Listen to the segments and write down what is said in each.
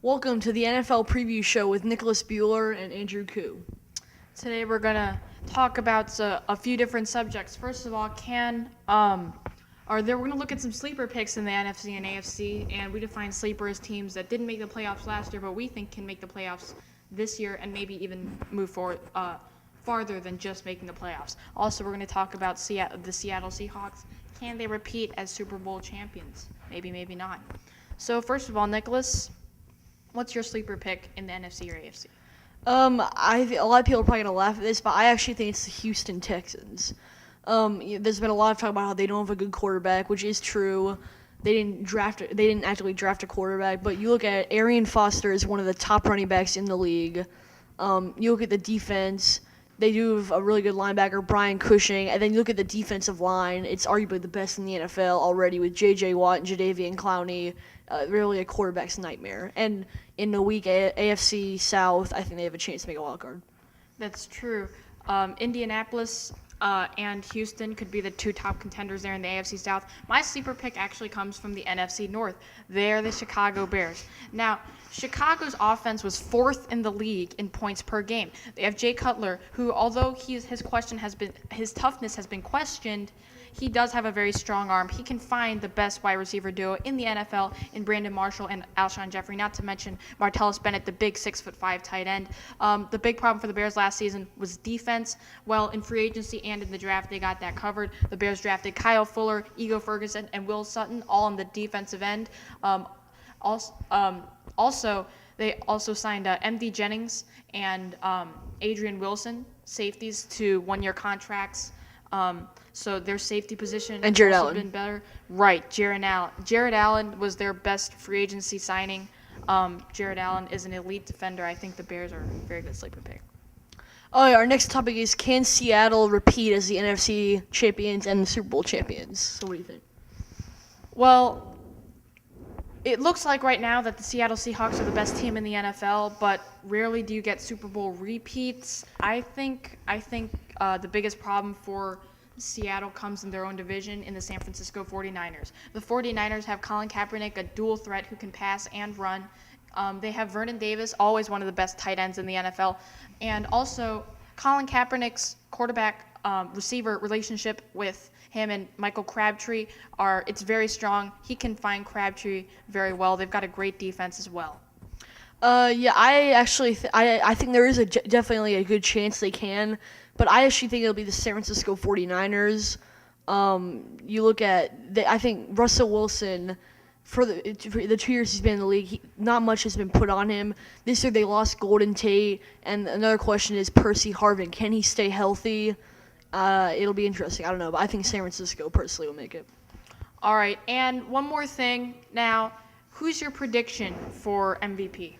Welcome to the NFL preview show with Nicholas Bueller and Andrew Koo. Today we're gonna talk about a few different subjects. First of all, we're gonna look at some sleeper picks in the NFC and AFC, and we define sleeper as teams that didn't make the playoffs last year, but we think can make the playoffs this year and maybe even move forward farther than just making the playoffs. Also, we're gonna talk about the Seattle Seahawks. Can they repeat as Super Bowl champions? Maybe, maybe not. So first of all, Nicholas, what's your sleeper pick in the NFC or AFC? A lot of people are probably gonna laugh at this, but I actually think it's the Houston Texans. There's been a lot of talk about how they don't have a good quarterback, which is true. They didn't actually draft a quarterback, but you look at Arian Foster is one of the top running backs in the league. You look at the defense. They do have a really good linebacker, Brian Cushing, and then you look at the defensive line. It's arguably the best in the NFL already with J.J. Watt and Jadeveon Clowney. Really a quarterback's nightmare. And in the weak AFC South, I think they have a chance to make a wild card. That's true. Indianapolis and Houston could be the two top contenders there in the AFC South. My sleeper pick actually comes from the NFC North. They're the Chicago Bears. Now, Chicago's offense was fourth in the league in points per game. They have Jay Cutler, who, although his toughness has been questioned, he does have a very strong arm. He can find the best wide receiver duo in the NFL in Brandon Marshall and Alshon Jeffrey, not to mention Martellus Bennett, the big 6'5" tight end. The big problem for the Bears last season was defense. Well, in free agency and in the draft, they got that covered. The Bears drafted Kyle Fuller, Ego Ferguson, and Will Sutton, all on the defensive end. They also signed M.D. Jennings and Adrian Wilson, safeties, to one-year contracts. So their safety position and Jared has also Allen. been better. Right, Jared Allen. Jared Allen was their best free agency signing. Jared Allen is an elite defender. I think the Bears are a very good sleeper pick. Oh, yeah, our next topic is, can Seattle repeat as the NFC champions and the Super Bowl champions? So what do you think? Well, it looks like right now that the Seattle Seahawks are the best team in the NFL, but rarely do you get Super Bowl repeats. I think the biggest problem for Seattle comes in their own division in the San Francisco 49ers. The 49ers have Colin Kaepernick, a dual threat who can pass and run. They have Vernon Davis, always one of the best tight ends in the NFL. And also, Colin Kaepernick's quarterback-receiver relationship with him and Michael Crabtree it's very strong. He can find Crabtree very well. They've got a great defense as well. I think there is definitely a good chance they can, but I actually think it'll be the San Francisco 49ers. You look at I think Russell Wilson, for the 2 years he's been in the league, not much has been put on him. This year they lost Golden Tate, and another question is Percy Harvin. Can he stay healthy? It'll be interesting. I don't know, but I think San Francisco personally will make it. All right, and one more thing now. Who's your prediction for MVP?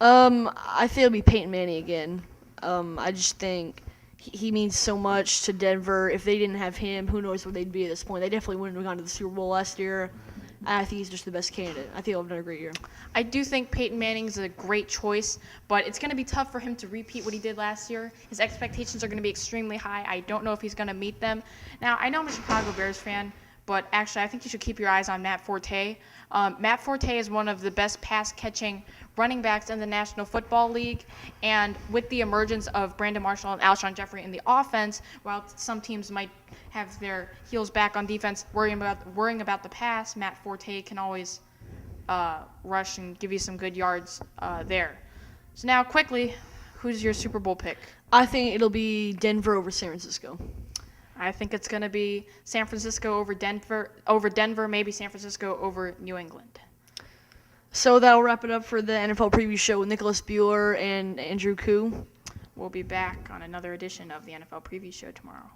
I think it'll be Peyton Manning again. I just think he means so much to Denver. If they didn't have him, who knows where they'd be at this point. They definitely wouldn't have gone to the Super Bowl last year. I think he's just the best candidate. I think he'll have done a great year. I do think Peyton Manning's a great choice, but it's going to be tough for him to repeat what he did last year. His expectations are going to be extremely high. I don't know if he's going to meet them. Now, I know I'm a Chicago Bears fan, but actually I think you should keep your eyes on Matt Forte. Matt Forte is one of the best pass-catching running backs in the National Football League, and with the emergence of Brandon Marshall and Alshon Jeffrey in the offense, while some teams might have their heels back on defense, worrying about the pass, Matt Forte can always rush and give you some good yards there. So now, quickly, who's your Super Bowl pick? I think it'll be Denver over San Francisco. I think it's going to be San Francisco over Denver, maybe San Francisco over New England. So that'll wrap it up for the NFL preview show with Nicholas Bueller and Andrew Koo. We'll be back on another edition of the NFL preview show tomorrow.